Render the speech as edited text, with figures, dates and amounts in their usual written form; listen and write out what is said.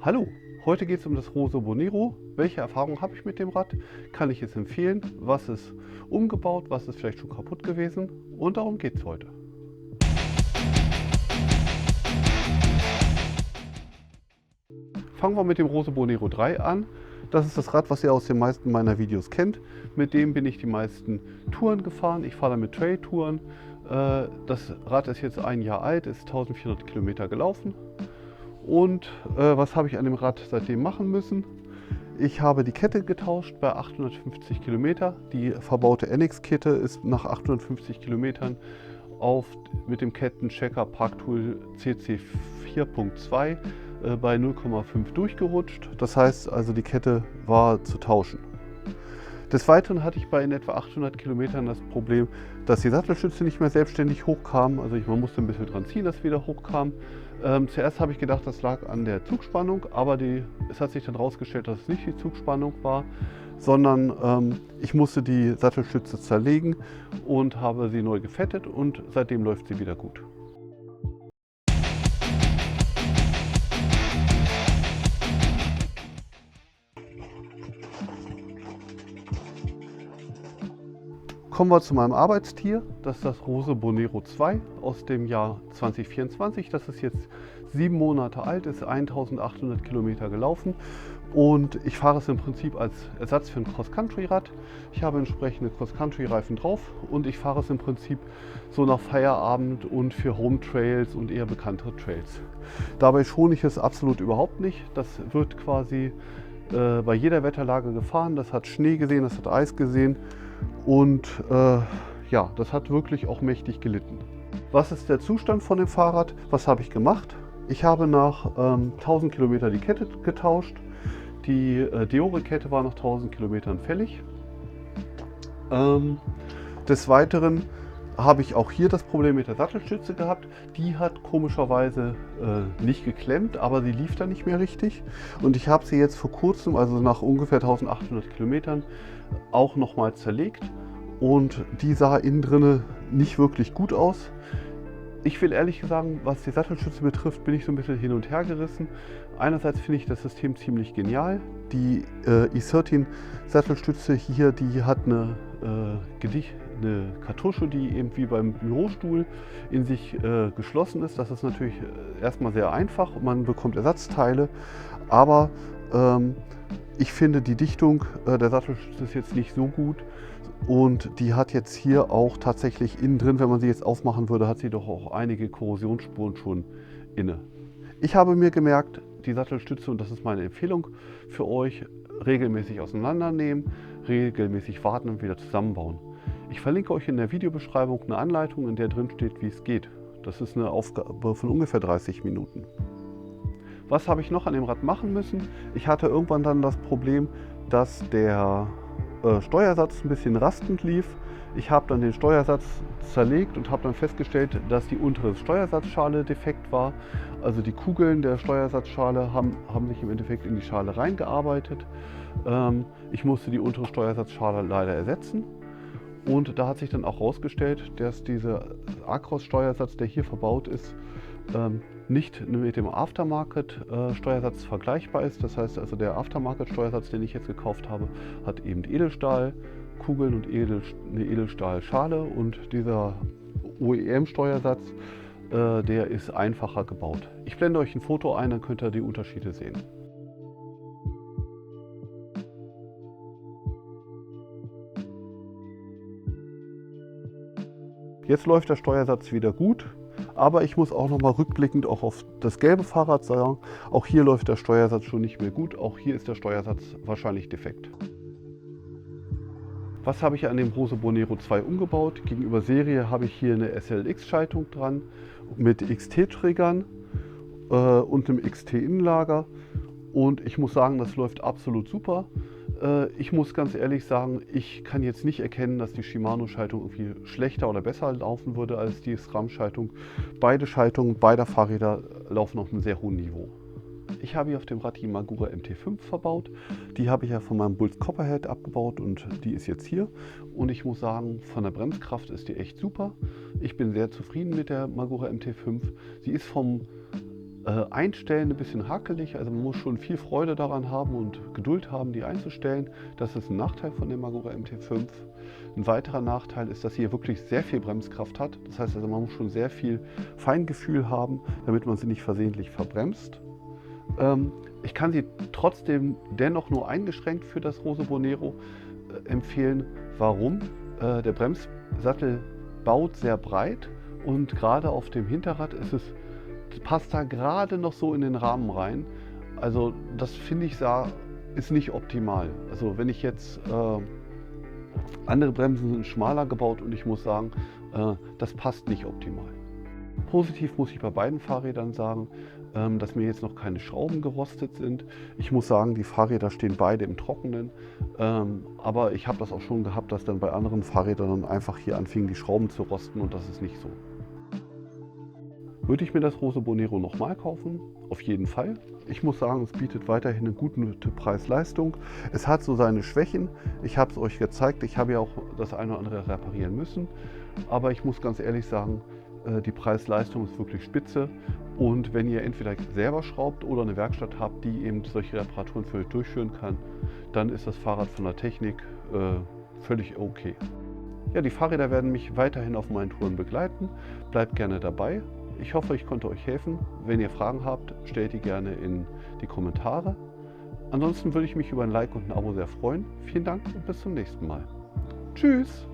Hallo, heute geht es um das Rose Bonero. Welche Erfahrungen habe ich mit dem Rad? Kann ich es empfehlen? Was ist umgebaut? Was ist vielleicht schon kaputt gewesen? Und darum geht es heute. Fangen wir mit dem Rose Bonero 3 an. Das ist das Rad, was ihr aus den meisten meiner Videos kennt. Mit dem bin ich die meisten Touren gefahren. Ich fahre damit Trail-Touren. Das Rad ist jetzt ein Jahr alt, ist 1400 Kilometer gelaufen. Und was habe ich an dem Rad seitdem machen müssen? Ich habe die Kette getauscht bei 850 Kilometer. Die verbaute NX-Kette ist nach 850 Kilometern mit dem Kettenchecker Parktool CC 4.2 bei 0,5 durchgerutscht. Das heißt also, die Kette war zu tauschen. Des Weiteren hatte ich bei in etwa 800 Kilometern das Problem, dass die Sattelstütze nicht mehr selbstständig hochkam. Also man musste ein bisschen dran ziehen, dass es wieder hochkam. Zuerst habe ich gedacht, das lag an der Zugspannung, aber es hat sich dann herausgestellt, dass es nicht die Zugspannung war, sondern ich musste die Sattelstütze zerlegen und habe sie neu gefettet und seitdem läuft sie wieder gut. Kommen wir zu meinem Arbeitstier. Das ist das Rose Bonero 2 aus dem Jahr 2024. Das ist jetzt 7 Monate alt, ist 1800 Kilometer gelaufen und ich fahre es im Prinzip als Ersatz für ein Cross-Country-Rad. Ich habe entsprechende Cross-Country-Reifen drauf und ich fahre es im Prinzip so nach Feierabend und für Home-Trails und eher bekanntere Trails. Dabei schone ich es absolut überhaupt nicht. Das wird quasi bei jeder Wetterlage gefahren. Das hat Schnee gesehen, das hat Eis gesehen. Und ja, das hat wirklich auch mächtig gelitten. Was ist der Zustand von dem Fahrrad? Was habe ich gemacht? Ich habe nach 1000 Kilometer die Kette getauscht. Die Deore-Kette war nach 1000 Kilometern fällig. Des Weiteren habe ich auch hier das Problem mit der Sattelstütze gehabt. Die hat komischerweise nicht geklemmt, aber sie lief dann nicht mehr richtig. Und ich habe sie jetzt vor kurzem, also nach ungefähr 1800 Kilometern, auch nochmal zerlegt. Und die sah innen drinne nicht wirklich gut aus. Ich will ehrlich sagen, was die Sattelstütze betrifft, bin ich so ein bisschen hin und her gerissen. Einerseits finde ich das System ziemlich genial. Die E13 Sattelstütze hier, die hat eine Kartusche, die eben wie beim Bürostuhl in sich geschlossen ist. Das ist natürlich erstmal sehr einfach und man bekommt Ersatzteile, aber ich finde die Dichtung der Sattelstütze ist jetzt nicht so gut und die hat jetzt hier auch tatsächlich innen drin, wenn man sie jetzt aufmachen würde, hat sie doch auch einige Korrosionsspuren schon inne. Ich habe mir gemerkt, die Sattelstütze, und das ist meine Empfehlung für euch, regelmäßig auseinandernehmen, regelmäßig warten und wieder zusammenbauen. Ich verlinke euch in der Videobeschreibung eine Anleitung, in der drin steht, wie es geht. Das ist eine Aufgabe von ungefähr 30 Minuten. Was habe ich noch an dem Rad machen müssen? Ich hatte irgendwann dann das Problem, dass der Steuersatz ein bisschen rastend lief. Ich habe dann den Steuersatz zerlegt und habe dann festgestellt, dass die untere Steuersatzschale defekt war. Also die Kugeln der Steuersatzschale haben sich im Endeffekt in die Schale reingearbeitet. Ich musste die untere Steuersatzschale leider ersetzen. Und da hat sich dann auch herausgestellt, dass dieser Acros-Steuersatz, der hier verbaut ist, nicht mit dem Aftermarket-Steuersatz vergleichbar ist. Das heißt also, der Aftermarket-Steuersatz, den ich jetzt gekauft habe, hat eben Edelstahlkugeln und eine Edelstahlschale. Und dieser OEM-Steuersatz, der ist einfacher gebaut. Ich blende euch ein Foto ein, dann könnt ihr die Unterschiede sehen. Jetzt läuft der Steuersatz wieder gut, aber ich muss auch noch mal rückblickend auch auf das gelbe Fahrrad sagen, auch hier läuft der Steuersatz schon nicht mehr gut, auch hier ist der Steuersatz wahrscheinlich defekt. Was habe ich an dem Rose Bonero 2 umgebaut? Gegenüber Serie habe ich hier eine SLX-Schaltung dran mit XT-Triggern und einem XT-Innenlager und ich muss sagen, das läuft absolut super. Ich muss ganz ehrlich sagen, ich kann jetzt nicht erkennen, dass die Shimano-Schaltung irgendwie schlechter oder besser laufen würde als die SRAM-Schaltung. Beide Schaltungen beider Fahrräder laufen auf einem sehr hohen Niveau. Ich habe hier auf dem Rad die Magura MT5 verbaut. Die habe ich ja von meinem Bulls Copperhead abgebaut und die ist jetzt hier. Und ich muss sagen, von der Bremskraft ist die echt super. Ich bin sehr zufrieden mit der Magura MT5. Sie ist vom Einstellen ein bisschen hakelig, also man muss schon viel Freude daran haben und Geduld haben, die einzustellen. Das ist ein Nachteil von dem Magura MT5. Ein weiterer Nachteil ist, dass sie hier wirklich sehr viel Bremskraft hat. Das heißt also, man muss schon sehr viel Feingefühl haben, damit man sie nicht versehentlich verbremst. Ich kann sie trotzdem dennoch nur eingeschränkt für das Rose Bonero empfehlen. Warum? Der Bremssattel baut sehr breit und gerade auf dem Hinterrad passt da gerade noch so in den Rahmen rein. Also das finde ich ist nicht optimal. Also wenn ich jetzt andere Bremsen sind schmaler gebaut und ich muss sagen, das passt nicht optimal. Positiv muss ich bei beiden Fahrrädern sagen, dass mir jetzt noch keine Schrauben gerostet sind. Ich muss sagen, die Fahrräder stehen beide im Trockenen, aber ich habe das auch schon gehabt, dass dann bei anderen Fahrrädern dann einfach hier anfingen die Schrauben zu rosten und das ist nicht so. Würde ich mir das Rose Bonero nochmal kaufen? Auf jeden Fall. Ich muss sagen, es bietet weiterhin eine gute Preis-Leistung. Es hat so seine Schwächen. Ich habe es euch gezeigt. Ich habe ja auch das eine oder andere reparieren müssen. Aber ich muss ganz ehrlich sagen, die Preis-Leistung ist wirklich spitze. Und wenn ihr entweder selber schraubt oder eine Werkstatt habt, die eben solche Reparaturen für euch durchführen kann, dann ist das Fahrrad von der Technik völlig okay. Ja, die Fahrräder werden mich weiterhin auf meinen Touren begleiten. Bleibt gerne dabei. Ich hoffe, ich konnte euch helfen. Wenn ihr Fragen habt, stellt die gerne in die Kommentare. Ansonsten würde ich mich über ein Like und ein Abo sehr freuen. Vielen Dank und bis zum nächsten Mal. Tschüss!